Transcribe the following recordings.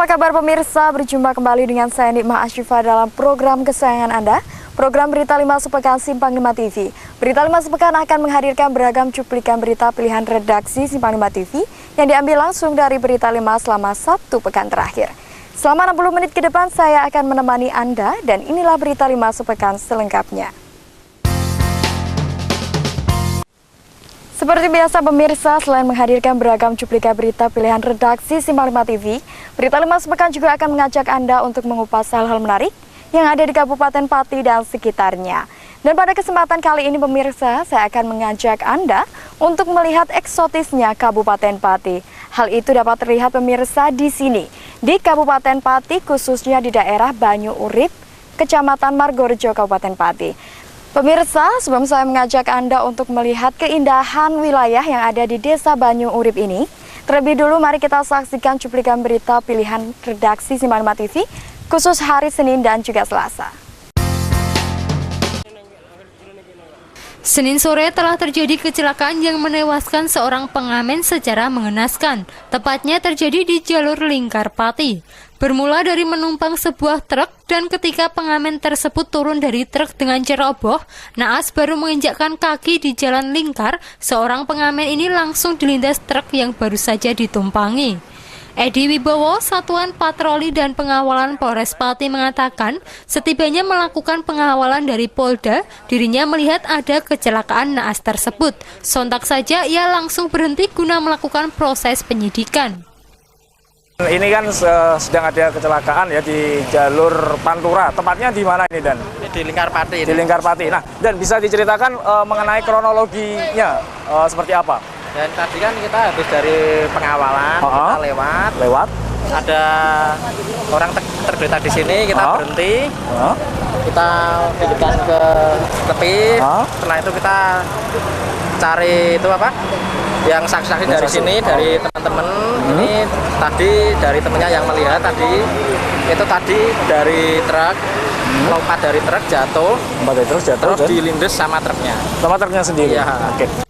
apa kabar pemirsa? Berjumpa kembali dengan saya Nikmah Asyifa dalam program kesayangan Anda, program Berita 5 Sepekan Simpang 5 TV. Berita 5 Sepekan akan menghadirkan beragam cuplikan berita pilihan redaksi Simpang 5 TV yang diambil langsung dari Berita 5 selama 1 pekan terakhir. Selama 60 menit ke depan saya akan menemani Anda dan inilah Berita 5 Sepekan selengkapnya. Seperti biasa pemirsa, selain menghadirkan beragam cuplikan berita pilihan redaksi Simpang 5 TV, Berita 5 Sepekan juga akan mengajak Anda untuk mengupas hal-hal menarik yang ada di Kabupaten Pati dan sekitarnya. Dan pada kesempatan kali ini pemirsa, saya akan mengajak Anda untuk melihat eksotisnya Kabupaten Pati. Hal itu dapat terlihat pemirsa di sini, di Kabupaten Pati, khususnya di daerah Banyu Urip, Kecamatan Margorejo, Kabupaten Pati. Pemirsa, sebelum saya mengajak Anda untuk melihat keindahan wilayah yang ada di Desa Banyu Urip ini, terlebih dulu mari kita saksikan cuplikan berita pilihan redaksi Simpang 5 TV, khusus hari Senin dan juga Selasa. Senin sore telah terjadi kecelakaan yang menewaskan seorang pengamen secara mengenaskan. Tepatnya terjadi di jalur Lingkar Pati. Bermula dari menumpang sebuah truk dan ketika pengamen tersebut turun dari truk dengan ceroboh, naas baru menginjakkan kaki di jalan Lingkar, seorang pengamen ini langsung dilindas truk yang baru saja ditumpangi. Edi Wibowo, Satuan Patroli dan Pengawalan Polres Pati mengatakan, setibanya melakukan pengawalan dari Polda, dirinya melihat ada kecelakaan naas tersebut. Sontak saja ia langsung berhenti guna melakukan proses penyidikan. Ini kan sedang ada kecelakaan ya di jalur Pantura. Tepatnya di mana ini, Dan? Di Lingkar Pati. Di Lingkar Pati. Nah, Dan bisa diceritakan mengenai kronologinya seperti apa? Dan tadi kan kita habis dari pengawalan, kita lewat. Ada orang tergeletak di sini, kita berhenti. Kita pindahkan ke tepi. Setelah itu kita cari itu apa? Yang saksi-saksi dari sini, dari teman-teman. Ini tadi dari temennya yang melihat tadi, itu tadi dari truk, lompat dari truk jatuh, terus dilindas sama truknya. Sama truknya sendiri? Iya. Oke.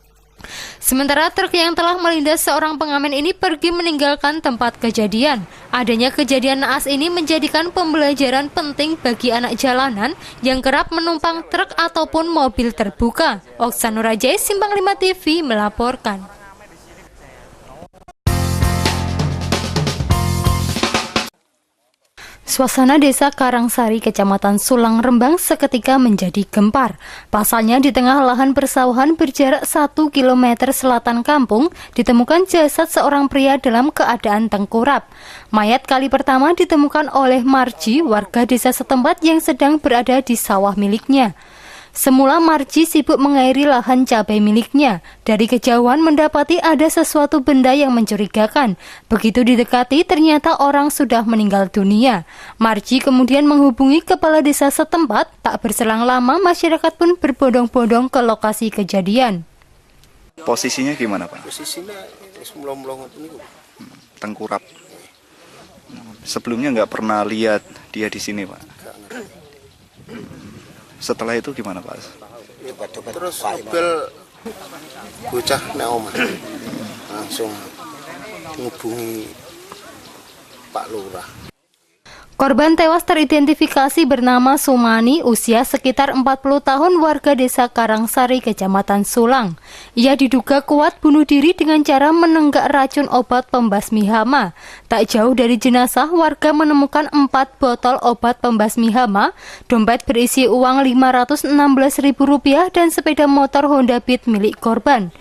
Sementara truk yang telah melindas seorang pengamen ini pergi meninggalkan tempat kejadian. Adanya kejadian naas ini menjadikan pembelajaran penting bagi anak jalanan yang kerap menumpang truk ataupun mobil terbuka. Oksan Nurajai, Simpang 5 TV melaporkan. Suasana desa Karangsari, Kecamatan Sulang, Rembang seketika menjadi gempar. Pasalnya di tengah lahan persawahan berjarak 1 km selatan kampung, ditemukan jasad seorang pria dalam keadaan tengkurap. Mayat kali pertama ditemukan oleh Marji, warga desa setempat yang sedang berada di sawah miliknya. Semula Marji sibuk mengairi lahan cabai miliknya. Dari kejauhan mendapati ada sesuatu benda yang mencurigakan. Begitu didekati ternyata orang sudah meninggal dunia. Marji kemudian menghubungi kepala desa setempat. Tak berselang lama masyarakat pun berbondong-bondong ke lokasi kejadian. Posisinya gimana, Pak? Posisinya melong-melong itu Tengkurap. Sebelumnya nggak pernah lihat dia di sini, Pak. Setelah itu gimana, Pak? Terus mobil bocah Neoma langsung menghubungi Pak Lurah. Korban tewas teridentifikasi bernama Sumani, usia sekitar 40 tahun, warga desa Karangsari, Kecamatan Sulang. Ia diduga kuat bunuh diri dengan cara menenggak racun obat pembasmi hama. Tak jauh dari jenazah, warga menemukan 4 botol obat pembasmi hama, dompet berisi uang Rp516.000 dan sepeda motor Honda Beat milik korban.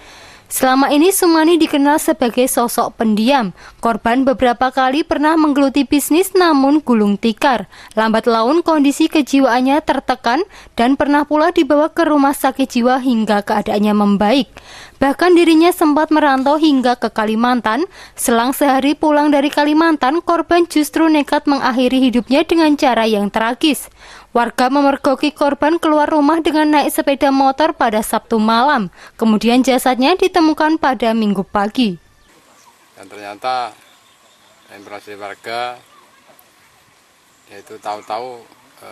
Selama ini Sumani dikenal sebagai sosok pendiam. Korban beberapa kali pernah menggeluti bisnis namun gulung tikar. Lambat laun kondisi kejiwaannya tertekan dan pernah pula dibawa ke rumah sakit jiwa hingga keadaannya membaik. Bahkan dirinya sempat merantau hingga ke Kalimantan. Selang sehari pulang dari Kalimantan, korban justru nekat mengakhiri hidupnya dengan cara yang tragis. Warga memergoki korban keluar rumah dengan naik sepeda motor pada Sabtu malam. Kemudian jasadnya ditemukan pada Minggu pagi. Dan ternyata informasi warga, yaitu tahu-tahu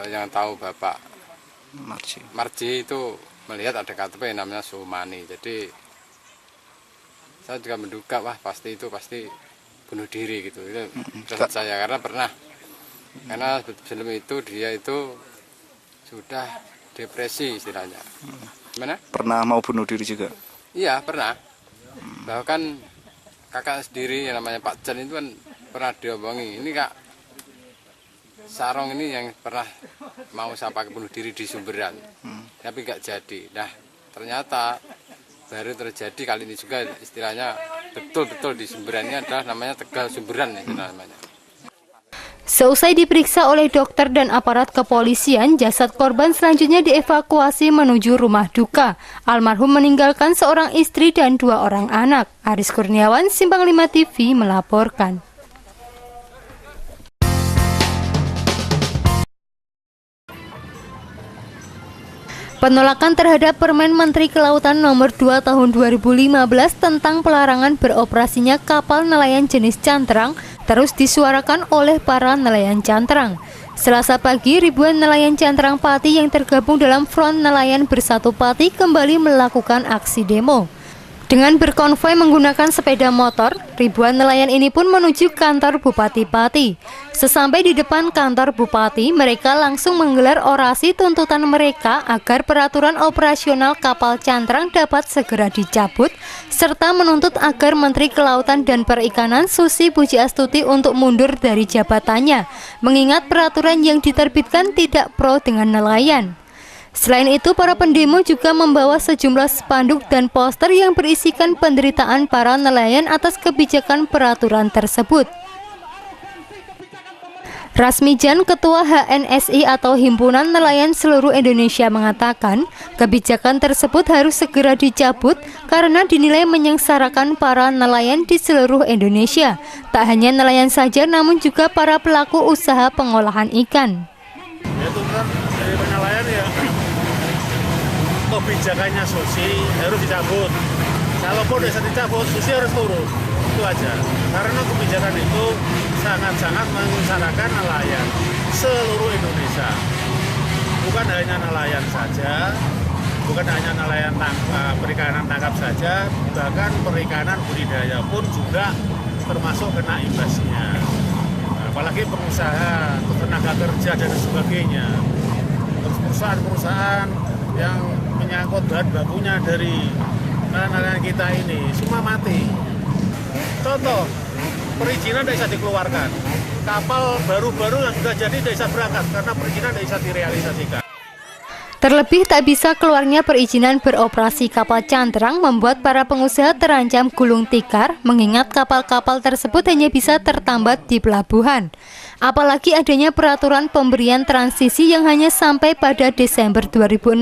yang tahu Bapak Marji itu melihat ada KTP namanya Sumani. Jadi saya juga menduga, wah pasti bunuh diri gitu. Itu firasat saya karena sebelum itu dia itu sudah depresi istilahnya. Gimana? Pernah mau bunuh diri juga? Iya pernah. Bahkan kakak sendiri yang namanya Pak Jan itu kan pernah diomongi. Ini Kak Sarong ini yang pernah mau saya pakai bunuh diri di Sumberan, tapi nggak jadi. Nah ternyata baru terjadi kali ini juga istilahnya betul-betul di Sumberan ini adalah namanya Tegal Sumberan namanya. Seusai diperiksa oleh dokter dan aparat kepolisian, jasad korban selanjutnya dievakuasi menuju rumah duka. Almarhum meninggalkan seorang istri dan 2 orang anak. Aris Kurniawan, Simpang 5 TV melaporkan. Penolakan terhadap Permen Menteri Kelautan Nomor 2 Tahun 2015 tentang pelarangan beroperasinya kapal nelayan jenis cantrang terus disuarakan oleh para nelayan cantrang. Selasa pagi, ribuan nelayan cantrang Pati yang tergabung dalam Front Nelayan Bersatu Pati kembali melakukan aksi demo. Dengan berkonvoi menggunakan sepeda motor, ribuan nelayan ini pun menuju kantor Bupati Pati. Sesampai di depan kantor Bupati, mereka langsung menggelar orasi tuntutan mereka agar peraturan operasional kapal cantrang dapat segera dicabut, serta menuntut agar Menteri Kelautan dan Perikanan Susi Pujiastuti untuk mundur dari jabatannya, mengingat peraturan yang diterbitkan tidak pro dengan nelayan. Selain itu, para pendemo juga membawa sejumlah spanduk dan poster yang berisikan penderitaan para nelayan atas kebijakan peraturan tersebut. Rasmijan, Ketua HNSI atau Himpunan Nelayan Seluruh Indonesia mengatakan, kebijakan tersebut harus segera dicabut karena dinilai menyengsarakan para nelayan di seluruh Indonesia. Tak hanya nelayan saja, namun juga para pelaku usaha pengolahan ikan. Itu kan dari nelayan ya. Kebijakannya Susi harus dicabut. Kalaupun bisa dicabut, Susi harus turun. Itu aja. Karena kebijakan itu sangat-sangat menyengsarakan nelayan seluruh Indonesia. Bukan hanya nelayan saja, bukan hanya nelayan perikanan tangkap saja, bahkan perikanan budidaya pun juga termasuk kena imbasnya. Apalagi pengusaha, tenaga kerja dan sebagainya. Terus perusahaan-perusahaan yang menyangkut bahan bakunya dari nelayan kita ini semua mati. Contoh, perizinan tidak bisa dikeluarkan. Kapal baru-baru yang sudah jadi tidak bisa berangkat karena perizinan tidak bisa direalisasikan. Terlebih tak bisa keluarnya perizinan beroperasi kapal cantrang membuat para pengusaha terancam gulung tikar, mengingat kapal-kapal tersebut hanya bisa tertambat di pelabuhan. Apalagi adanya peraturan pemberian transisi yang hanya sampai pada Desember 2016,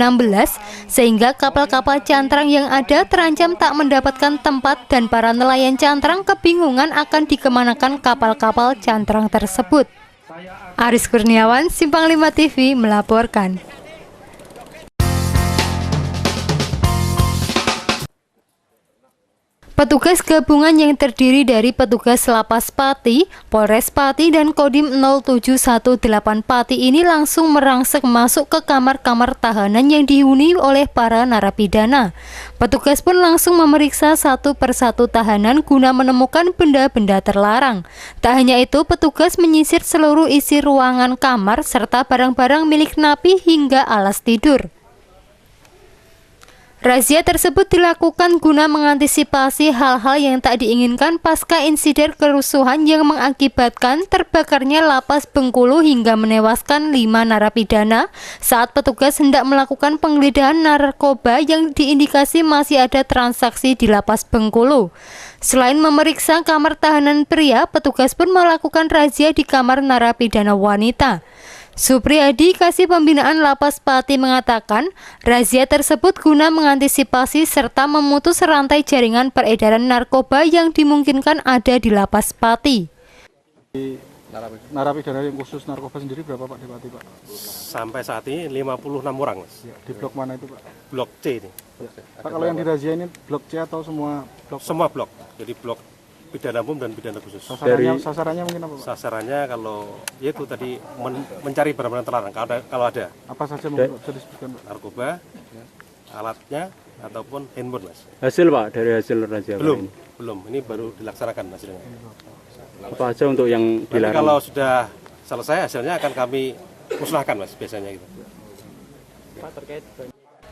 sehingga kapal-kapal cantrang yang ada terancam tak mendapatkan tempat dan para nelayan cantrang kebingungan akan dikemanakan kapal-kapal cantrang tersebut. Aris Kurniawan, Simpang 5 TV melaporkan. Petugas gabungan yang terdiri dari petugas Lapas Pati, Polres Pati, dan Kodim 0718 Pati ini langsung merangsek masuk ke kamar-kamar tahanan yang dihuni oleh para narapidana. Petugas pun langsung memeriksa satu persatu tahanan guna menemukan benda-benda terlarang. Tak hanya itu, petugas menyisir seluruh isi ruangan kamar serta barang-barang milik napi hingga alas tidur. Razia tersebut dilakukan guna mengantisipasi hal-hal yang tak diinginkan pasca insiden kerusuhan yang mengakibatkan terbakarnya Lapas Bengkulu hingga menewaskan 5 narapidana saat petugas hendak melakukan penggeledahan narkoba yang diindikasi masih ada transaksi di Lapas Bengkulu. Selain memeriksa kamar tahanan pria, petugas pun melakukan razia di kamar narapidana wanita. Supriyadi, Kasih Pembinaan Lapas Pati mengatakan, razia tersebut guna mengantisipasi serta memutus rantai jaringan peredaran narkoba yang dimungkinkan ada di Lapas Pati. Narapidana yang khusus narkoba sendiri berapa Pak di Pati, Pak? Sampai saat ini 56 orang, Mas. Ya, di blok mana itu, Pak? Blok C ini. Ya. Pak, kalau yang dirazia ini blok C atau semua blok? Semua blok. Jadi blok pidana umum dan pidana khusus. Sasarannya mungkin apa, Pak? Sasarannya kalau yaitu tadi mencari barang-barang terlarang kalau ada. Apa saja mungkin bisa disebutkan, Pak? Narkoba, alatnya ataupun handphone, Mas. Hasil, Pak, dari hasil razia belum. Ini baru dilaksanakan hasilnya. Apa aja untuk yang Nanti dilarang? kalau sudah selesai hasilnya akan kami musnahkan Mas biasanya gitu.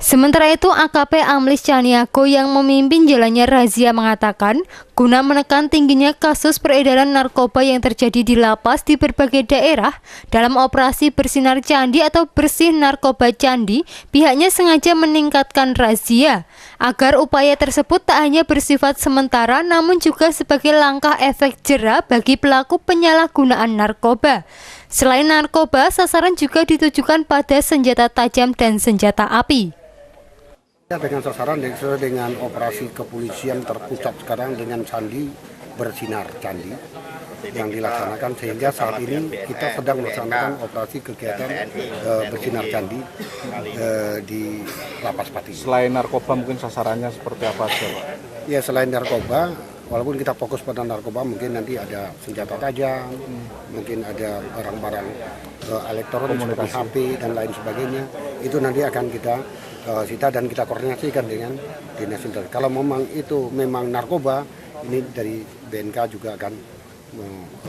Sementara itu, AKP Amlis Caniago yang memimpin jalannya razia mengatakan, guna menekan tingginya kasus peredaran narkoba yang terjadi di lapas di berbagai daerah, dalam operasi Bersinar Candi atau Bersih Narkoba Candi, pihaknya sengaja meningkatkan razia, agar upaya tersebut tak hanya bersifat sementara, namun juga sebagai langkah efek jera bagi pelaku penyalahgunaan narkoba. Selain narkoba, sasaran juga ditujukan pada senjata tajam dan senjata api. Dengan sasaran sesuai dengan operasi kepolisian terpusat sekarang dengan Candi Bersinar Candi yang dilaksanakan, sehingga saat ini kita sedang melaksanakan operasi kegiatan Bersinar Candi di Lapas Pati. Selain narkoba mungkin sasarannya seperti apa aja, Pak? Ya, selain narkoba, walaupun kita fokus pada narkoba, mungkin nanti ada senjata tajam, mungkin ada barang-barang elektronik seperti HP dan lain sebagainya. Itu nanti akan kita sita dan kita koordinasikan dengan Dinas Intel. Kalau memang narkoba, ini dari BNK juga akan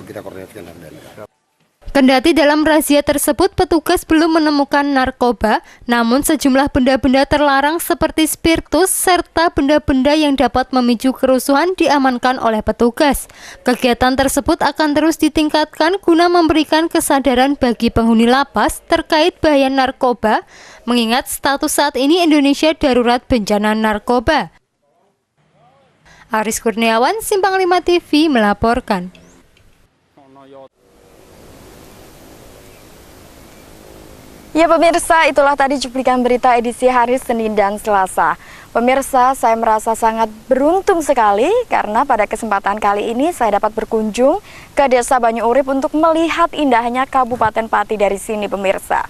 kita koordinasikan dengan BNK. Kendati dalam razia tersebut petugas belum menemukan narkoba, namun sejumlah benda-benda terlarang seperti spiritus serta benda-benda yang dapat memicu kerusuhan diamankan oleh petugas. Kegiatan tersebut akan terus ditingkatkan guna memberikan kesadaran bagi penghuni lapas terkait bahaya narkoba, mengingat status saat ini Indonesia darurat bencana narkoba. Aris Kurniawan, Simpang 5 TV melaporkan. Ya pemirsa, itulah tadi cuplikan berita edisi hari Senin dan Selasa. Pemirsa, saya merasa sangat beruntung sekali karena pada kesempatan kali ini saya dapat berkunjung ke Desa Banyu Urip untuk melihat indahnya Kabupaten Pati dari sini pemirsa.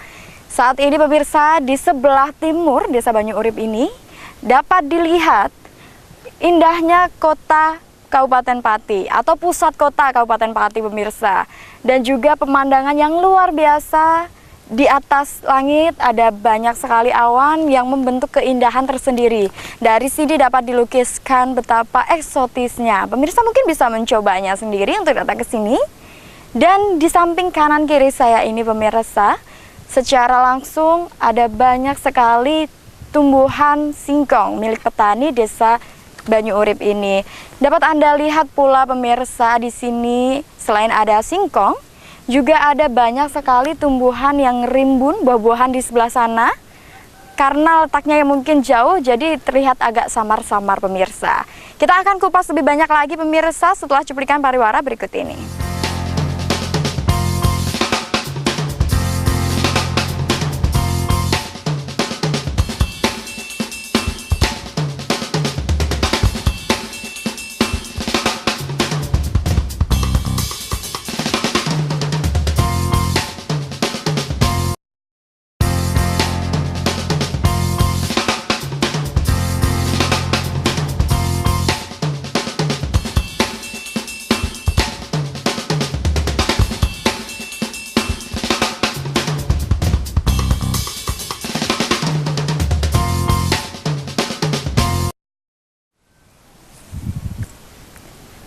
Saat ini pemirsa, di sebelah timur Desa Banyu Urip ini dapat dilihat indahnya kota Kabupaten Pati atau pusat kota Kabupaten Pati pemirsa. Dan juga pemandangan yang luar biasa. Di atas langit ada banyak sekali awan yang membentuk keindahan tersendiri. Dari sini dapat dilukiskan betapa eksotisnya. Pemirsa mungkin bisa mencobanya sendiri untuk datang ke sini. Dan di samping kanan kiri saya ini pemirsa, secara langsung ada banyak sekali tumbuhan singkong milik petani Desa Banyu Urip ini. Dapat Anda lihat pula pemirsa di sini selain ada singkong, juga ada banyak sekali tumbuhan yang rimbun, buah-buahan di sebelah sana. Karena letaknya yang mungkin jauh, jadi terlihat agak samar-samar pemirsa. Kita akan kupas lebih banyak lagi pemirsa setelah cuplikan pariwara berikut ini.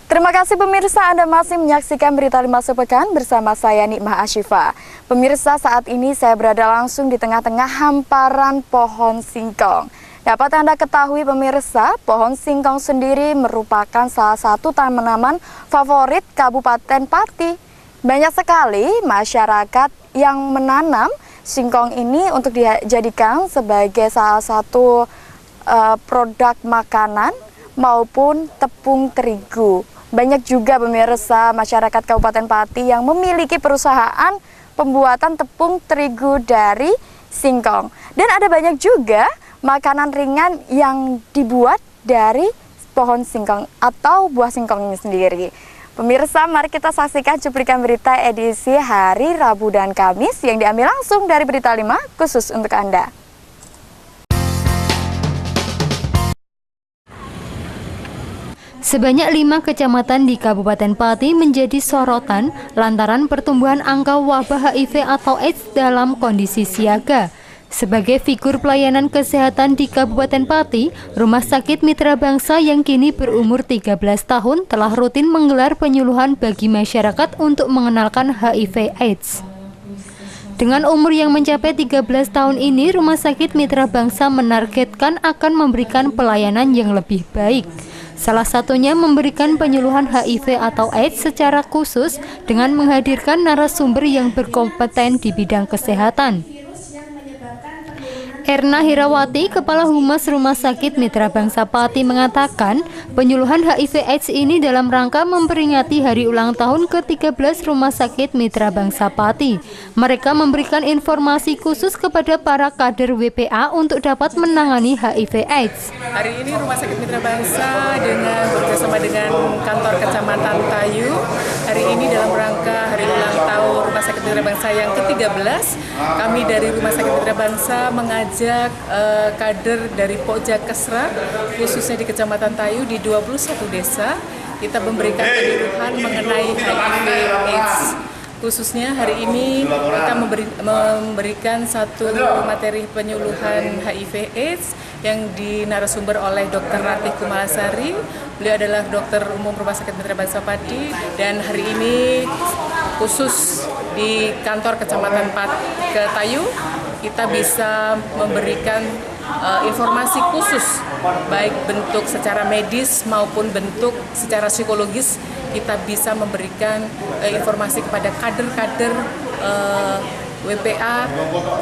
Terima kasih pemirsa, Anda masih menyaksikan Berita 5 Sepekan bersama saya Nikmah Asyifa. Pemirsa, saat ini saya berada langsung di tengah-tengah hamparan pohon singkong. Dapat Anda ketahui pemirsa, pohon singkong sendiri merupakan salah satu tanaman favorit Kabupaten Pati. Banyak sekali masyarakat yang menanam singkong ini untuk dijadikan sebagai salah satu produk makanan maupun tepung terigu. Banyak juga pemirsa masyarakat Kabupaten Pati yang memiliki perusahaan pembuatan tepung terigu dari singkong. Dan ada banyak juga makanan ringan yang dibuat dari pohon singkong atau buah singkong ini sendiri. Pemirsa, mari kita saksikan cuplikan berita edisi hari Rabu dan Kamis yang diambil langsung dari Berita 5 khusus untuk Anda. Sebanyak 5 kecamatan di Kabupaten Pati menjadi sorotan lantaran pertumbuhan angka wabah HIV atau AIDS dalam kondisi siaga. Sebagai figur pelayanan kesehatan di Kabupaten Pati, Rumah Sakit Mitra Bangsa yang kini berumur 13 tahun telah rutin menggelar penyuluhan bagi masyarakat untuk mengenalkan HIV/AIDS. Dengan umur yang mencapai 13 tahun ini, Rumah Sakit Mitra Bangsa menargetkan akan memberikan pelayanan yang lebih baik. Salah satunya memberikan penyuluhan HIV atau AIDS secara khusus dengan menghadirkan narasumber yang berkompeten di bidang kesehatan. Erna Hirawati, Kepala Humas Rumah Sakit Mitra Bangsa Pati mengatakan, penyuluhan HIV/AIDS ini dalam rangka memperingati hari ulang tahun ke-13 Rumah Sakit Mitra Bangsa Pati. Mereka memberikan informasi khusus kepada para kader WPA untuk dapat menangani HIV/AIDS. Hari ini Rumah Sakit Mitra Bangsa bersama dengan kantor Kecamatan Tayu, hari ini dalam rangka hari ulang tahun Rumah Sakit Mitra Bangsa yang ke-13, kami dari Rumah Sakit Mitra Bangsa mengajak kader dari Pokja Kesra, khususnya di Kecamatan Tayu di 21 desa, kita memberikan penyuluhan mengenai HIV/AIDS. Khususnya hari ini kita memberikan satu materi penyuluhan HIV/AIDS yang dinarasumber oleh Dr. Ratih Kumalasari. Beliau adalah dokter umum Rumah Sakit Mitra Bangsa Pati, dan hari ini khusus di kantor Kecamatan Tayu kita bisa memberikan informasi khusus, baik bentuk secara medis maupun bentuk secara psikologis. Kita bisa memberikan informasi kepada kader-kader WPA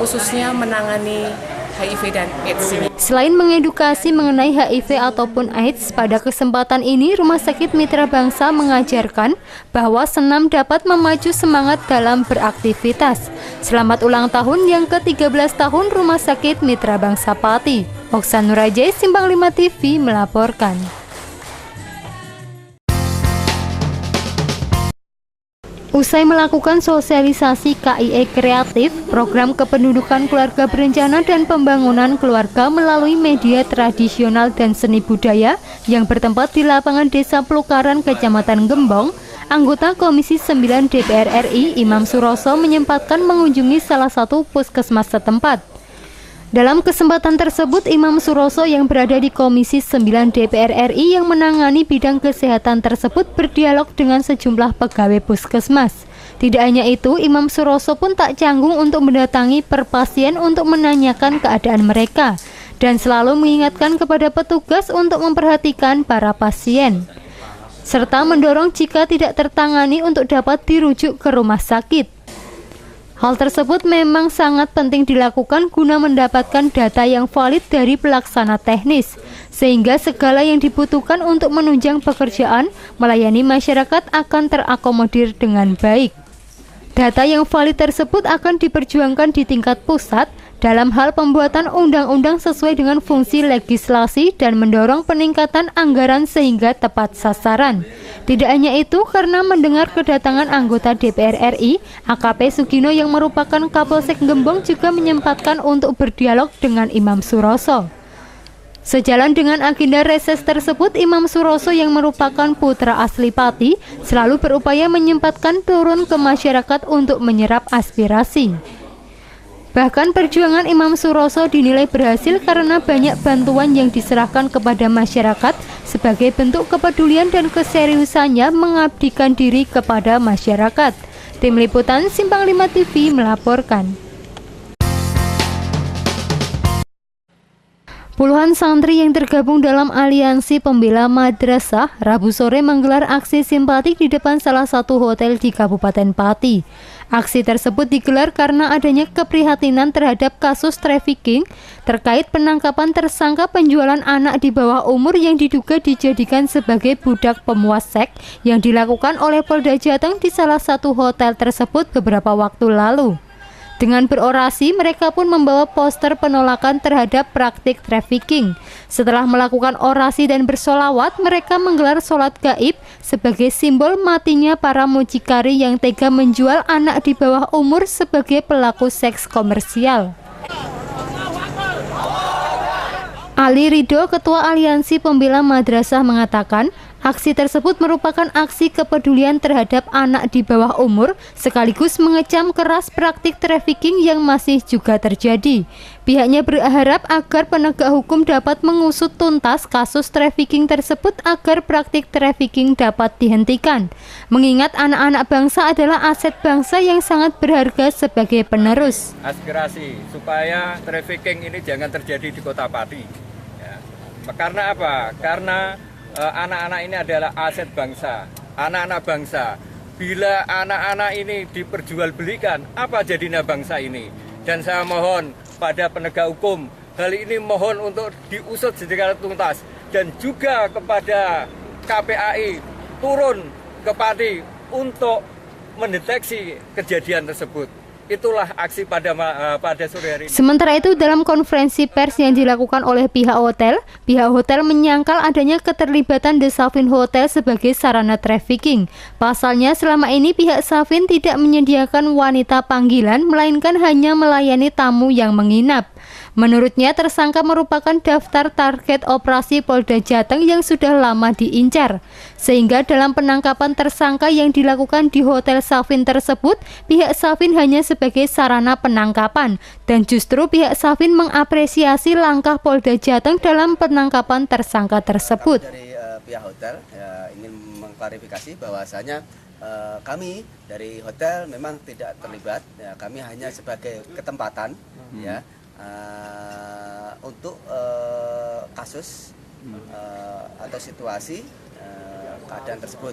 khususnya menangani HIV dan AIDS ini. Selain mengedukasi mengenai HIV ataupun AIDS, pada kesempatan ini Rumah Sakit Mitra Bangsa mengajarkan bahwa senam dapat memacu semangat dalam beraktivitas. Selamat ulang tahun yang ke-13 tahun Rumah Sakit Mitra Bangsa Pati. Oksan Nurajai, Simpang 5 TV melaporkan. Usai melakukan sosialisasi KIE Kreatif, program kependudukan keluarga berencana dan pembangunan keluarga melalui media tradisional dan seni budaya yang bertempat di lapangan Desa Plukaran, Kecamatan Gembong, anggota Komisi 9 DPR RI Imam Suroso menyempatkan mengunjungi salah satu puskesmas setempat. Dalam kesempatan tersebut, Imam Suroso yang berada di Komisi 9 DPR RI yang menangani bidang kesehatan tersebut berdialog dengan sejumlah pegawai puskesmas. Tidak hanya itu, Imam Suroso pun tak canggung untuk mendatangi per pasien untuk menanyakan keadaan mereka dan selalu mengingatkan kepada petugas untuk memperhatikan para pasien, serta mendorong jika tidak tertangani untuk dapat dirujuk ke rumah sakit. Hal tersebut memang sangat penting dilakukan guna mendapatkan data yang valid dari pelaksana teknis, sehingga segala yang dibutuhkan untuk menunjang pekerjaan melayani masyarakat akan terakomodir dengan baik. Data yang valid tersebut akan diperjuangkan di tingkat pusat dalam hal pembuatan undang-undang sesuai dengan fungsi legislasi dan mendorong peningkatan anggaran sehingga tepat sasaran. Tidak hanya itu, karena mendengar kedatangan anggota DPR RI, AKP Sugino yang merupakan Kapolsek Gembong juga menyempatkan untuk berdialog dengan Imam Suroso. Sejalan dengan agenda reses tersebut, Imam Suroso yang merupakan putra asli Pati selalu berupaya menyempatkan turun ke masyarakat untuk menyerap aspirasi. Bahkan perjuangan Imam Suroso dinilai berhasil karena banyak bantuan yang diserahkan kepada masyarakat sebagai bentuk kepedulian dan keseriusannya mengabdikan diri kepada masyarakat. Tim Liputan Simpang 5 TV melaporkan. Puluhan santri yang tergabung dalam Aliansi Pembela Madrasah Rabu sore menggelar aksi simpati di depan salah satu hotel di Kabupaten Pati. Aksi tersebut digelar karena adanya keprihatinan terhadap kasus trafficking terkait penangkapan tersangka penjualan anak di bawah umur yang diduga dijadikan sebagai budak pemuas seks yang dilakukan oleh Polda Jateng di salah satu hotel tersebut beberapa waktu lalu. Dengan berorasi, mereka pun membawa poster penolakan terhadap praktik trafficking. Setelah melakukan orasi dan bersolawat, mereka menggelar sholat gaib sebagai simbol matinya para mucikari yang tega menjual anak di bawah umur sebagai pelaku seks komersial. Ali Ridho, Ketua Aliansi Pembela Madrasah mengatakan, Aksi tersebut merupakan aksi kepedulian terhadap anak di bawah umur, sekaligus mengecam keras praktik trafficking yang masih juga terjadi. Pihaknya berharap agar penegak hukum dapat mengusut tuntas kasus trafficking tersebut agar praktik trafficking dapat dihentikan. Mengingat anak-anak bangsa adalah aset bangsa yang sangat berharga sebagai penerus. Aspirasi supaya trafficking ini jangan terjadi di Kota Pati. Ya. Karena apa? Karena anak-anak ini adalah aset bangsa, anak-anak bangsa. Bila anak-anak ini diperjualbelikan, apa jadinya bangsa ini? Dan saya mohon pada penegak hukum, hal ini mohon untuk diusut secara tuntas. Dan juga kepada KPAI turun ke Pati untuk mendeteksi kejadian tersebut. Itulah aksi pada sore hari ini. Sementara itu, dalam konferensi pers yang dilakukan oleh pihak hotel menyangkal adanya keterlibatan The Savin Hotel sebagai sarana trafficking. Pasalnya, selama ini pihak Savin tidak menyediakan wanita panggilan, melainkan hanya melayani tamu yang menginap. Menurutnya, tersangka merupakan daftar target operasi Polda Jateng yang sudah lama diincar. Sehingga dalam penangkapan tersangka yang dilakukan di Hotel Savin tersebut, pihak Savin hanya sebagai sarana penangkapan. Dan justru pihak Savin mengapresiasi langkah Polda Jateng dalam penangkapan tersangka tersebut. Dari pihak hotel ingin mengklarifikasi bahwasanya kami dari hotel memang tidak terlibat, kami hanya sebagai ketempatan untuk kasus atau situasi keadaan tersebut.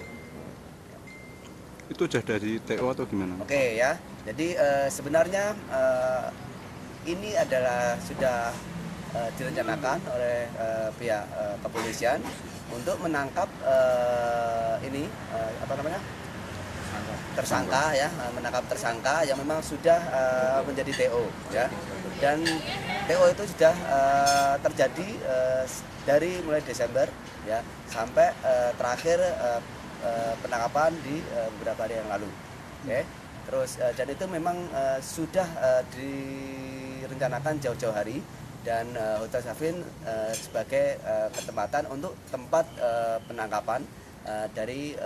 Itu sudah dari TO atau gimana? Oke ya, jadi sebenarnya ini adalah sudah direncanakan oleh pihak kepolisian untuk menangkap tersangka ya, menangkap tersangka yang memang sudah menjadi TO ya. Dan TO itu sudah terjadi dari mulai Desember ya sampai terakhir penangkapan di beberapa hari yang lalu. Oke. Terus dan itu memang sudah direncanakan jauh-jauh hari, dan Hotel Savin sebagai ketempatan untuk tempat penangkapan dari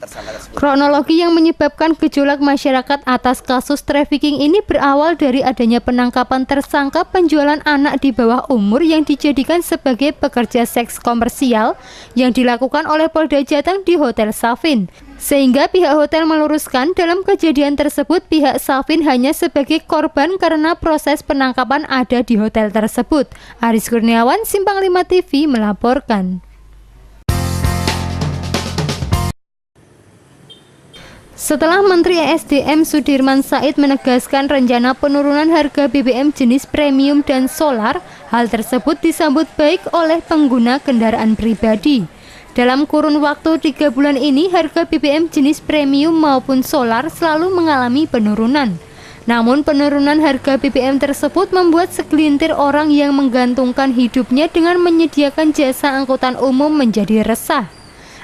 tersangka tersebut. Kronologi yang menyebabkan gejolak masyarakat atas kasus trafficking ini berawal dari adanya penangkapan tersangka penjualan anak di bawah umur yang dijadikan sebagai pekerja seks komersial yang dilakukan oleh Polda Jateng di Hotel Savin. Sehingga pihak hotel meluruskan dalam kejadian tersebut pihak Savin hanya sebagai korban karena proses penangkapan ada di hotel tersebut. Aris Kurniawan, Simpang 5 TV melaporkan. Setelah Menteri ESDM Sudirman Said menegaskan rencana penurunan harga BBM jenis premium dan solar, hal tersebut disambut baik oleh pengguna kendaraan pribadi. Dalam kurun waktu 3 bulan ini, harga BBM jenis premium maupun solar selalu mengalami penurunan. Namun penurunan harga BBM tersebut membuat segelintir orang yang menggantungkan hidupnya dengan menyediakan jasa angkutan umum menjadi resah.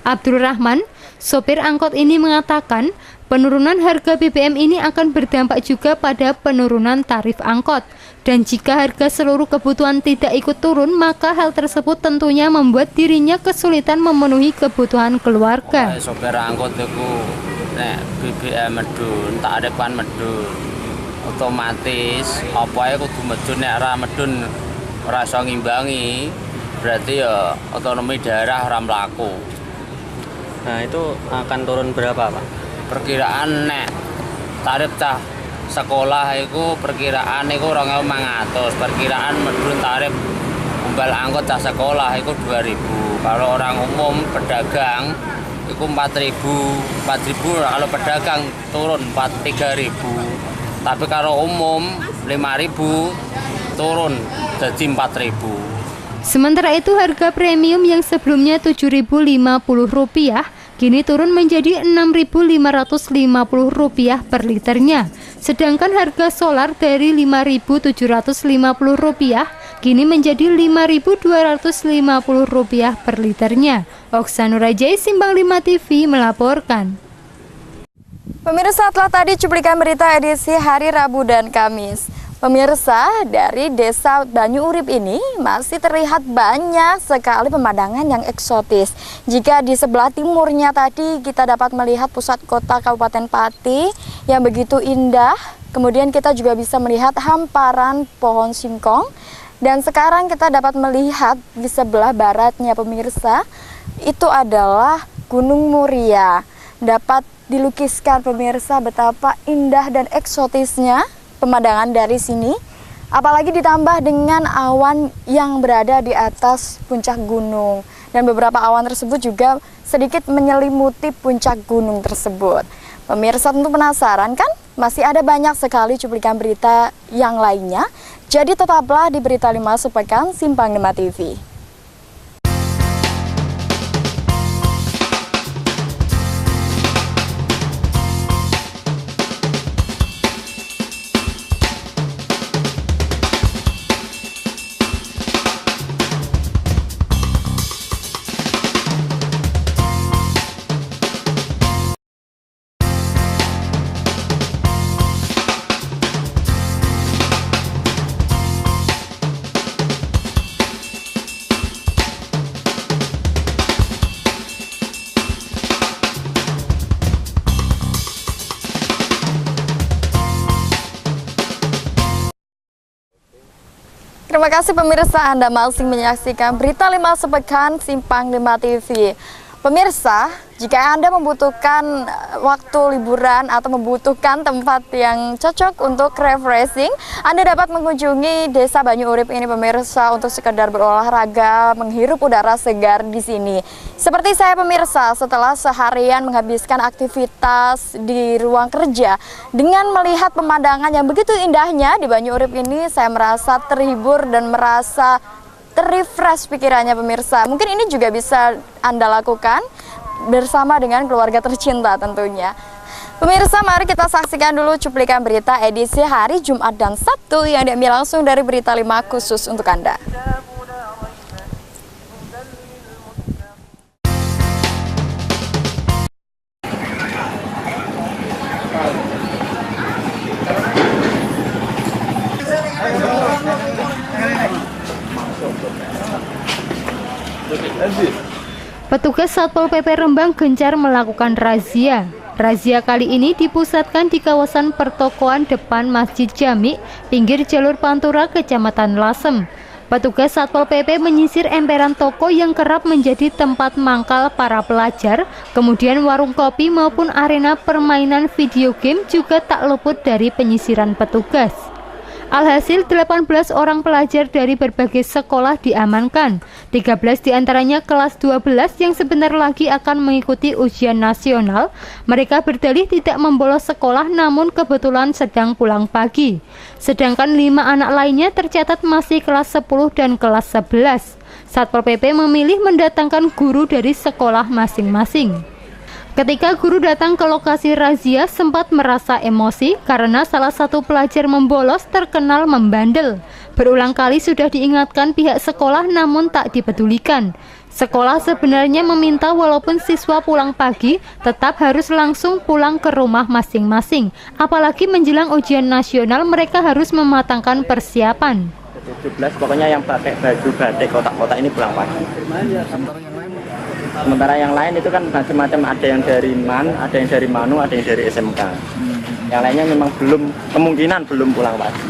Abdul Rahman, sopir angkot ini mengatakan, penurunan harga BBM ini akan berdampak juga pada penurunan tarif angkot. Dan jika harga seluruh kebutuhan tidak ikut turun, maka hal tersebut tentunya membuat dirinya kesulitan memenuhi kebutuhan keluarga. Sopir angkot itu BBM medun, tarifan medun, otomatis apa ya kudu medun, nek ora medun ora iso ngimbangi, berarti ya otonomi daerah ora mlaku. Nah, itu akan turun berapa, Pak? Perkiraan nek tarif cah sekolah itu perkiraan itu 2.500, perkiraan medun tarif umbal angkot cah sekolah itu 2.000. Kalau orang umum pedagang itu 4.000, kalau pedagang turun 3.000. Tapi kalau umum 5.000 turun jadi 4.000. Sementara itu harga premium yang sebelumnya Rp7.050 kini turun menjadi Rp6.550 per liternya. Sedangkan harga solar dari Rp5.750 kini menjadi Rp5.250 per liternya. Oksanur Rajai, Simpang 5 TV melaporkan. Pemirsa, telah tadi cuplikan berita edisi hari Rabu dan Kamis. Pemirsa, dari desa Banyu Urip ini masih terlihat banyak sekali pemandangan yang eksotis. Jika di sebelah timurnya tadi kita dapat melihat pusat kota Kabupaten Pati yang begitu indah. Kemudian kita juga bisa melihat hamparan pohon singkong. Dan sekarang kita dapat melihat di sebelah baratnya pemirsa, itu adalah Gunung Muria. Dapat dilukiskan pemirsa betapa indah dan eksotisnya pemandangan dari sini, apalagi ditambah dengan awan yang berada di atas puncak gunung, dan beberapa awan tersebut juga sedikit menyelimuti puncak gunung tersebut. Pemirsa tentu penasaran kan? Masih ada banyak sekali cuplikan berita yang lainnya, jadi tetaplah di Berita 5 Sepekan Simpang 5 TV. Terima kasih pemirsa, Anda masih menyaksikan Berita 5 Sepekan Simpang 5 TV. Pemirsa, jika Anda membutuhkan waktu liburan atau membutuhkan tempat yang cocok untuk refreshing, Anda dapat mengunjungi Desa Banyu Urip ini pemirsa untuk sekedar berolahraga, menghirup udara segar di sini. Seperti saya pemirsa, setelah seharian menghabiskan aktivitas di ruang kerja, dengan melihat pemandangan yang begitu indahnya di Banyu Urip ini, saya merasa terhibur dan merasa refresh pikirannya pemirsa. Mungkin ini juga bisa Anda lakukan bersama dengan keluarga tercinta tentunya. Pemirsa, mari kita saksikan dulu cuplikan berita edisi hari Jumat dan Sabtu yang diambil langsung dari Berita 5 khusus untuk Anda. Petugas Satpol PP Rembang gencar melakukan razia. Razia kali ini dipusatkan di kawasan pertokoan depan Masjid Jami, pinggir jalur Pantura, Kecamatan Lasem. Petugas Satpol PP menyisir emperan toko yang kerap menjadi tempat mangkal para pelajar, kemudian warung kopi maupun arena permainan video game juga tak luput dari penyisiran petugas. Alhasil 18 orang pelajar dari berbagai sekolah diamankan. 13 diantaranya kelas 12 yang sebentar lagi akan mengikuti ujian nasional. Mereka berdalih tidak membolos sekolah namun kebetulan sedang pulang pagi. Sedangkan 5 anak lainnya tercatat masih kelas 10 dan kelas 11. Satpol PP memilih mendatangkan guru dari sekolah masing-masing. Ketika guru datang ke lokasi razia sempat merasa emosi karena salah satu pelajar membolos terkenal membandel. Berulang kali sudah diingatkan pihak sekolah namun tak dipedulikan. Sekolah sebenarnya meminta walaupun siswa pulang pagi tetap harus langsung pulang ke rumah masing-masing. Apalagi menjelang ujian nasional mereka harus mematangkan persiapan. 17 pokoknya yang pakai baju batik kotak-kotak ini pulang pagi. Sementara yang lain itu kan macam-macam, ada yang dari MAN, ada yang dari MANU, ada yang dari SMK. Yang lainnya memang kemungkinan belum pulang pagi.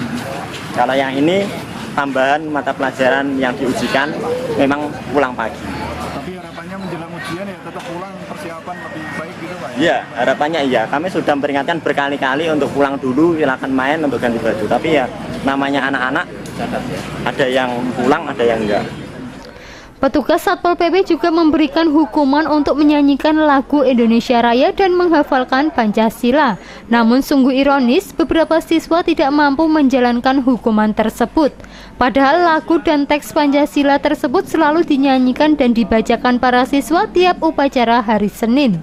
Kalau yang ini tambahan mata pelajaran yang diujikan memang pulang pagi. Tapi harapannya menjelang ujian ya tetap pulang, persiapan lebih baik gitu Pak? Iya, harapannya iya. Kami sudah memperingatkan berkali-kali untuk pulang dulu, silakan main untuk ganti baju. Tapi ya namanya anak-anak, ada yang pulang, ada yang enggak. Petugas Satpol PP juga memberikan hukuman untuk menyanyikan lagu Indonesia Raya dan menghafalkan Pancasila. Namun sungguh ironis, beberapa siswa tidak mampu menjalankan hukuman tersebut. Padahal lagu dan teks Pancasila tersebut selalu dinyanyikan dan dibacakan para siswa tiap upacara hari Senin.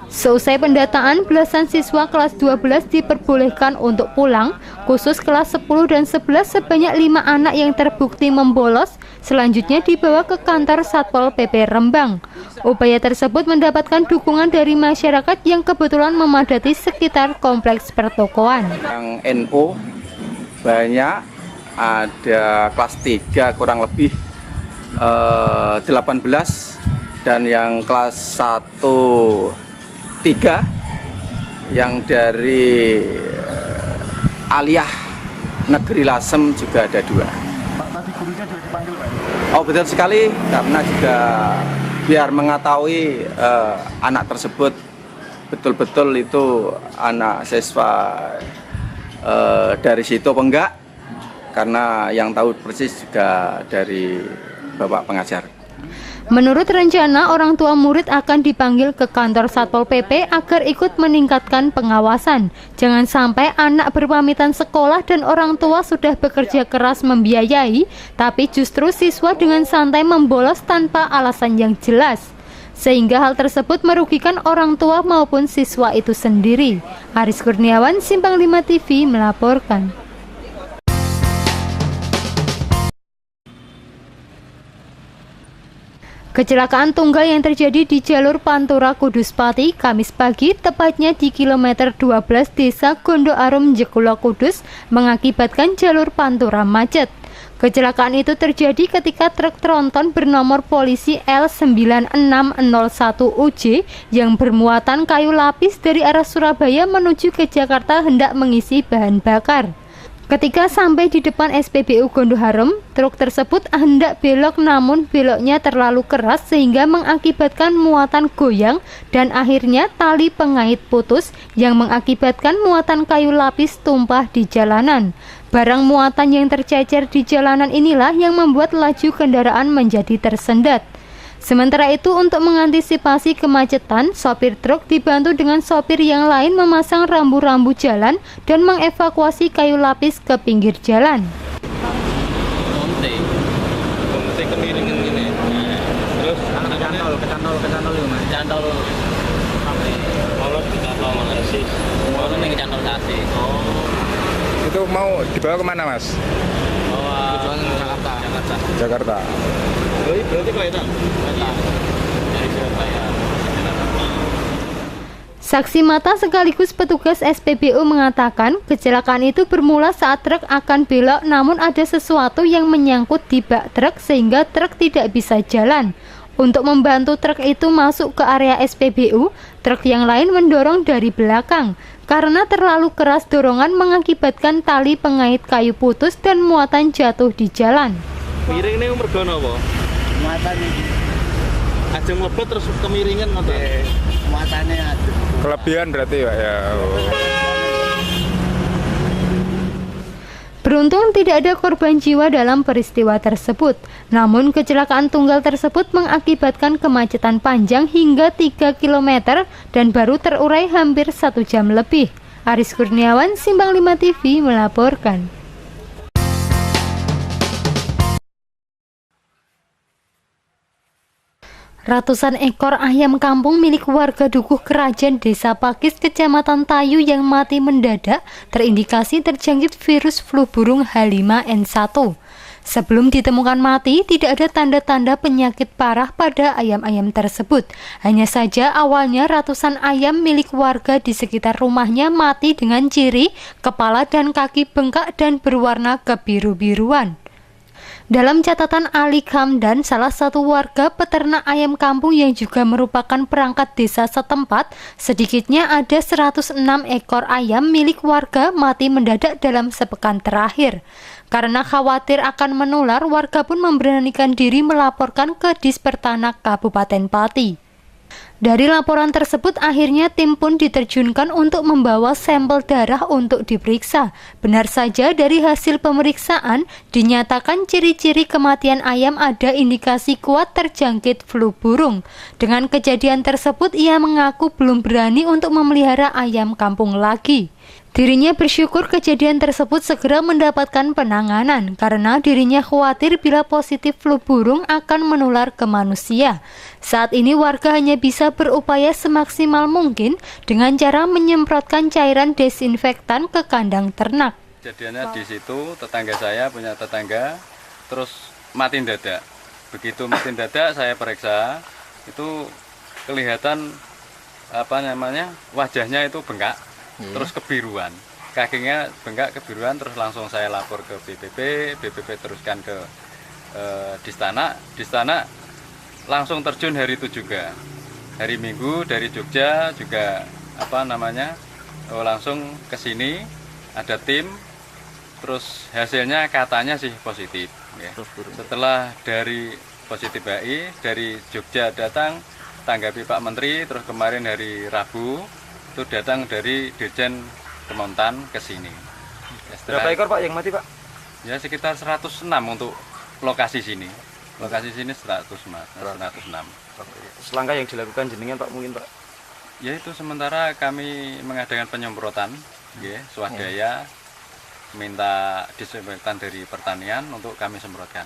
Seusai pendataan, belasan siswa kelas 12 diperbolehkan untuk pulang, khusus kelas 10 dan 11 sebanyak 5 anak yang terbukti membolos, selanjutnya dibawa ke kantor Satpol PP Rembang. Upaya tersebut mendapatkan dukungan dari masyarakat yang kebetulan memadati sekitar kompleks pertokoan. Yang NU banyak, ada kelas 3 kurang lebih 18, dan yang kelas 1 3 yang dari Aliyah Negeri Lasem juga ada 2. Pak, tadi gurunya juga dipanggil, Pak? Oh, betul sekali, karena juga biar mengetahui anak tersebut betul-betul itu anak siswa dari situ apa enggak, karena yang tahu persis juga dari Bapak pengajar. Menurut rencana, orang tua murid akan dipanggil ke kantor Satpol PP agar ikut meningkatkan pengawasan. Jangan sampai anak berpamitan sekolah dan orang tua sudah bekerja keras membiayai, tapi justru siswa dengan santai membolos tanpa alasan yang jelas. Sehingga hal tersebut merugikan orang tua maupun siswa itu sendiri. Aris Kurniawan, Simpang 5 TV melaporkan. Kecelakaan tunggal yang terjadi di jalur Pantura Kudus Pati Kamis pagi, tepatnya di kilometer 12 Desa Gondo Arum Jekulo Kudus, mengakibatkan jalur Pantura macet. Kecelakaan itu terjadi ketika truk tronton bernomor polisi L9601UJ yang bermuatan kayu lapis dari arah Surabaya menuju ke Jakarta hendak mengisi bahan bakar. Ketika sampai di depan SPBU Gondo Harum, truk tersebut hendak belok namun beloknya terlalu keras sehingga mengakibatkan muatan goyang dan akhirnya tali pengait putus yang mengakibatkan muatan kayu lapis tumpah di jalanan. Barang muatan yang tercecer di jalanan inilah yang membuat laju kendaraan menjadi tersendat. Sementara itu, untuk mengantisipasi kemacetan, sopir truk dibantu dengan sopir yang lain memasang rambu-rambu jalan dan mengevakuasi kayu lapis ke pinggir jalan. Kemiringan gini. Terus kecantol sampai kalau kecantol mana sih? Kalau ini kecantol sasi. Itu mau dibawa kemana, Mas? Tujuan Jakarta. Berarti kereta dari Surabaya. Saksi mata sekaligus petugas SPBU mengatakan kecelakaan itu bermula saat truk akan belok namun ada sesuatu yang menyangkut di bak truk sehingga truk tidak bisa jalan. Untuk membantu truk itu masuk ke area SPBU, truk yang lain mendorong dari belakang. Karena terlalu keras dorongan mengakibatkan tali pengait kayu putus dan muatan jatuh di jalan. Miring ini mergo napa? Muatan iki. Ajeng mlebet terus kemiringan ngono. Muatane ajeng. Kelebihan berarti, Pak ya. Beruntung tidak ada korban jiwa dalam peristiwa tersebut. Namun kecelakaan tunggal tersebut mengakibatkan kemacetan panjang hingga 3 km dan baru terurai hampir 1 jam lebih. Aris Kurniawan, Simpang 5 TV melaporkan. Ratusan ekor ayam kampung milik warga Dukuh Kerajaan Desa Pakis, Kecamatan Tayu yang mati mendadak terindikasi terjangkit virus flu burung H5N1. Sebelum ditemukan mati, tidak ada tanda-tanda penyakit parah pada ayam-ayam tersebut. Hanya saja awalnya ratusan ayam milik warga di sekitar rumahnya mati dengan ciri kepala dan kaki bengkak dan berwarna kebiru-biruan. Dalam catatan Ali Kamdan, salah satu warga peternak ayam kampung yang juga merupakan perangkat desa setempat, sedikitnya ada 106 ekor ayam milik warga mati mendadak dalam sepekan terakhir. Karena khawatir akan menular, warga pun memberanikan diri melaporkan ke Dispertanak Kabupaten Pati. Dari laporan tersebut akhirnya tim pun diterjunkan untuk membawa sampel darah untuk diperiksa. Benar saja dari hasil pemeriksaan dinyatakan ciri-ciri kematian ayam ada indikasi kuat terjangkit flu burung. Dengan kejadian tersebut ia mengaku belum berani untuk memelihara ayam kampung lagi. Dirinya bersyukur kejadian tersebut segera mendapatkan penanganan karena dirinya khawatir bila positif flu burung akan menular ke manusia. Saat ini warga hanya bisa berupaya semaksimal mungkin dengan cara menyemprotkan cairan desinfektan ke kandang ternak. Kejadiannya di situ tetangga saya punya tetangga terus mati mendadak. Begitu mati mendadak saya periksa itu kelihatan wajahnya itu bengkak. Terus kebiruan kakinya bengkak kebiruan, terus langsung saya lapor ke BPP teruskan ke Distana langsung terjun hari itu juga. Hari Minggu dari Jogja juga langsung ke sini, ada tim, terus hasilnya katanya sih positif. Ya. Setelah dari positif HI, dari Jogja datang, tanggapi Pak Menteri, terus kemarin hari Rabu, itu datang dari Dirjen Kementan ke sini. Ya, Berapa ekor Pak yang mati Pak? Ya sekitar 106 untuk lokasi sini. Lokasi sini 106. Langkah yang dilakukan jenengan Pak mungkin Pak? Ya itu sementara kami mengadakan penyemprotan, ya, swadaya, minta disinfektan dari pertanian untuk kami semprotkan.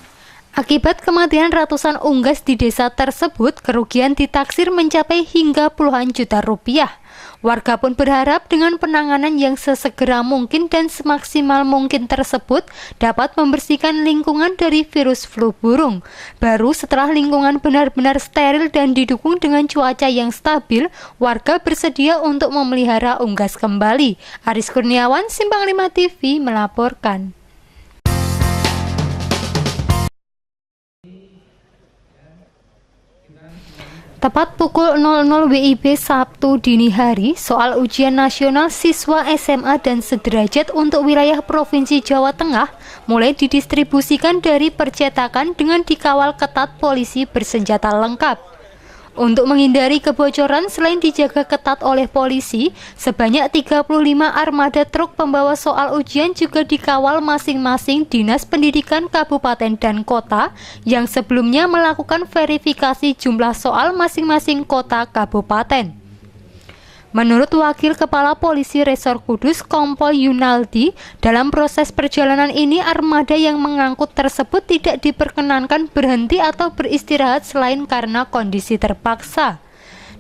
Akibat kematian ratusan unggas di desa tersebut, kerugian ditaksir mencapai hingga puluhan juta rupiah. Warga pun berharap dengan penanganan yang sesegera mungkin dan semaksimal mungkin tersebut dapat membersihkan lingkungan dari virus flu burung. Baru setelah lingkungan benar-benar steril dan didukung dengan cuaca yang stabil, warga bersedia untuk memelihara unggas kembali. Aris Kurniawan, Simpang 5 TV melaporkan. Tepat pukul 00 WIB Sabtu dini hari, soal ujian nasional siswa SMA dan sederajat untuk wilayah Provinsi Jawa Tengah mulai didistribusikan dari percetakan dengan dikawal ketat polisi bersenjata lengkap. Untuk menghindari kebocoran, selain dijaga ketat oleh polisi, sebanyak 35 armada truk pembawa soal ujian juga dikawal masing-masing Dinas Pendidikan Kabupaten dan Kota yang sebelumnya melakukan verifikasi jumlah soal masing-masing kota kabupaten. Menurut Wakil Kepala Polisi Resor Kudus Kompol Yunaldi, dalam proses perjalanan ini armada yang mengangkut tersebut tidak diperkenankan berhenti atau beristirahat selain karena kondisi terpaksa.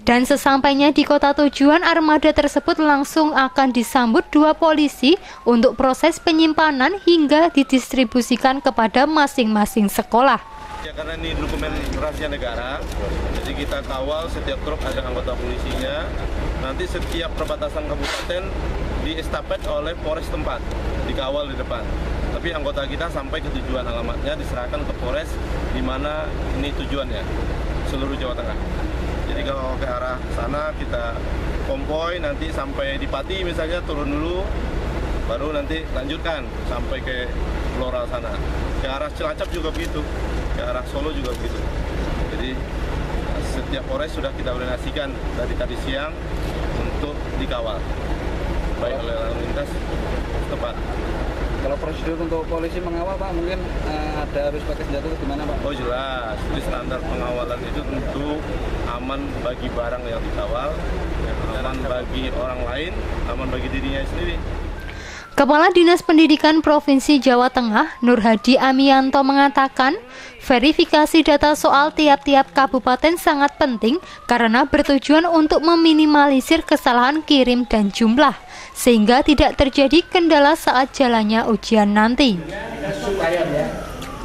Dan sesampainya di kota tujuan, armada tersebut langsung akan disambut 2 polisi untuk proses penyimpanan hingga didistribusikan kepada masing-masing sekolah. Ya karena ini dokumen rahasia negara, jadi kita kawal setiap truk ada anggota polisinya. Nanti setiap perbatasan kabupaten diestafet oleh Polres tempat, dikawal di depan. Tapi anggota kita sampai ke tujuan alamatnya diserahkan ke Polres di mana ini tujuannya, seluruh Jawa Tengah. Jadi kalau ke arah sana kita konvoy nanti sampai di Pati misalnya turun dulu, baru nanti lanjutkan sampai ke Blora sana. Ke arah Cilacap juga begitu, ke arah Solo juga begitu. Jadi setiap Polres sudah kita koordinasikan dari tadi siang untuk dikawal, baik oleh lalu lintas tempat. Kalau prosedur untuk polisi mengawal Pak, mungkin ada harus pakai senjata itu gimana Pak? Oh jelas, jadi standar pengawalan itu tentu aman bagi barang yang dikawal, aman bagi orang lain, aman bagi dirinya sendiri. Kepala Dinas Pendidikan Provinsi Jawa Tengah, Nur Hadi Amianto mengatakan, verifikasi data soal tiap-tiap kabupaten sangat penting karena bertujuan untuk meminimalisir kesalahan kirim dan jumlah, sehingga tidak terjadi kendala saat jalannya ujian nanti.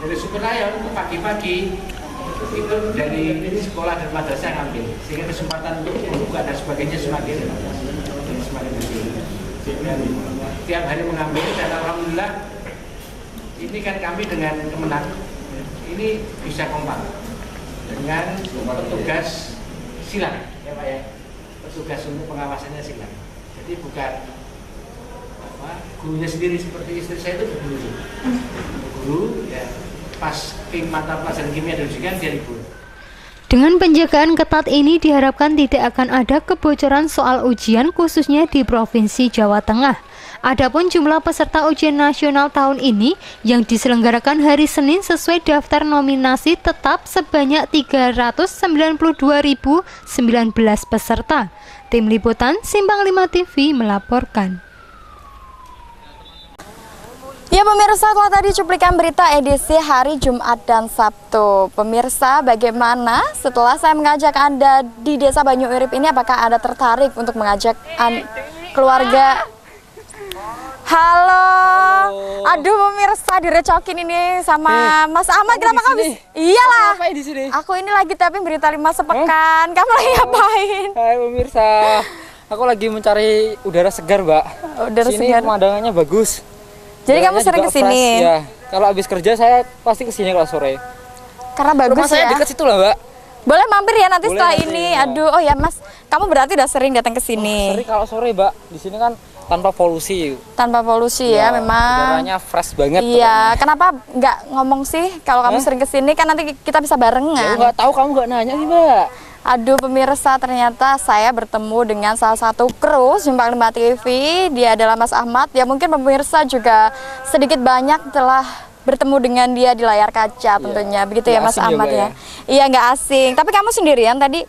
Dari Sukonayon itu pagi-pagi itu dari sekolah dan madrasah ngambil, sehingga kesempatan untuk membuka dan sebagainya semakin kecil. Dan tiap hari mengambil dan alhamdulillah ini kan kami dengan Kemenang ini bisa kompak dengan petugas silang ya Pak ya, petugas untuk pengawasannya silang. Jadi bukan gurunya sendiri, seperti istri saya itu guru ya, pas mata pelajaran kimia dan fisika dia libur. Dengan penjagaan ketat ini diharapkan tidak akan ada kebocoran soal ujian khususnya di Provinsi Jawa Tengah. Adapun jumlah peserta ujian nasional tahun ini yang diselenggarakan hari Senin sesuai daftar nominasi tetap sebanyak 392.019 peserta. Tim Liputan Simpang 5 TV melaporkan. Ya pemirsa, telah tadi cuplikan berita edisi hari Jumat dan Sabtu. Pemirsa, bagaimana setelah saya mengajak Anda di Desa Banyu Urip ini, apakah Anda tertarik untuk mengajak keluarga? Halo. Aduh pemirsa, direcokin ini sama Mas Ahmad. Kenapa kamu? Iyalah. Ngapain di sini? Aku ini lagi taping berita 5 sepekan. Kamu lagi ngapain? Hai pemirsa. Aku lagi mencari udara segar, Mbak. Udara sini segar. pemandangannya bagus. Jadi kamu Udaranya sering juga kesini? fresh, ya. Kalau habis kerja saya pasti kesini kalau sore. Karena bagus Rumah saya ya. dekat situ lah, Mbak. Boleh mampir ya nanti Boleh setelah nanti, ini. ya. Aduh, oh ya Mas, kamu berarti udah sering datang ke sini. Sering kalau sore, Mbak. Di sini kan tanpa polusi. Tanpa polusi ya, memang. Udaranya fresh banget. Iya, kenapa nggak ngomong sih kalau kamu sering kesini kan nanti kita bisa barengan. Ya nggak tahu, kamu nggak nanya sih, Mbak. Aduh pemirsa, ternyata saya bertemu dengan salah satu kru Simpang 5 TV. Dia adalah Mas Ahmad. Ya mungkin pemirsa juga sedikit banyak telah bertemu dengan dia di layar kaca tentunya. Begitu ya Mas Ahmad ya. Iya nggak asing. Tapi kamu sendirian tadi?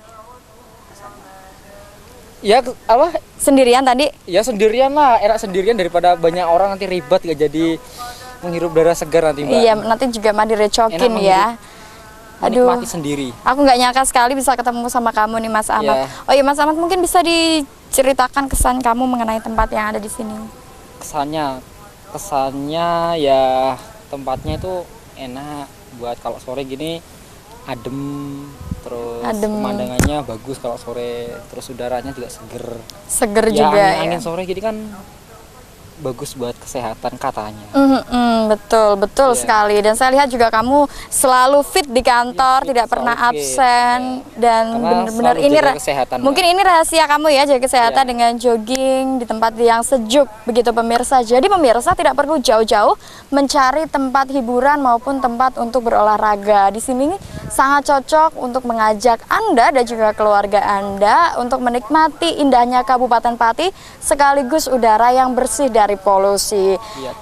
Ya apa? Sendirian tadi? Ya sendirian lah. Enak sendirian daripada banyak orang nanti ribet nggak jadi menghirup udara segar nanti, Mbak. Iya, nanti juga mah direcokin Enak ya. Aduh, menikmati sendiri. Aku nggak nyangka sekali bisa ketemu sama kamu nih Mas Ahmad. Oh iya Mas Ahmad, mungkin bisa diceritakan kesan kamu mengenai tempat yang ada di sini. Kesannya ya tempatnya itu enak buat kalau sore gini, adem, terus pemandangannya bagus kalau sore, terus udaranya juga seger ya, juga angin sore gini kan bagus buat kesehatan katanya. Betul sekali. Dan saya lihat juga kamu selalu fit di kantor, tidak pernah absen dan benar-benar ini mungkin ini rahasia kamu ya, jaga kesehatan dengan jogging di tempat yang sejuk begitu pemirsa. Jadi pemirsa tidak perlu jauh-jauh mencari tempat hiburan maupun tempat untuk berolahraga. Di sini sangat cocok untuk mengajak Anda dan juga keluarga Anda untuk menikmati indahnya Kabupaten Pati sekaligus udara yang bersih dari polusi.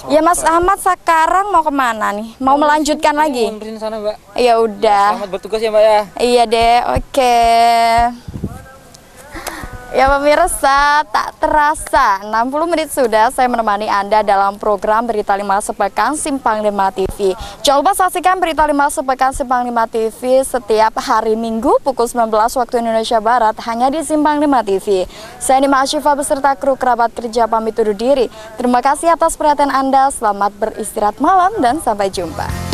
Ya Mas Ahmad, sekarang mau kemana nih? Mau melanjutkan lagi? Di sana, Mbak. Ya udah. Selamat bertugas ya, Mbak ya. Iya deh, oke. Ya pemirsa, tak terasa 60 menit sudah saya menemani Anda dalam program Berita 5 Sepekan Simpang 5 TV. Jangan lupa saksikan Berita 5 Sepekan Simpang 5 TV setiap hari Minggu pukul 19 waktu Indonesia Barat hanya di Simpang 5 TV. Saya Nima Asyifa beserta kru kerabat kerja pamit undur diri. Terima kasih atas perhatian Anda, selamat beristirahat malam dan sampai jumpa.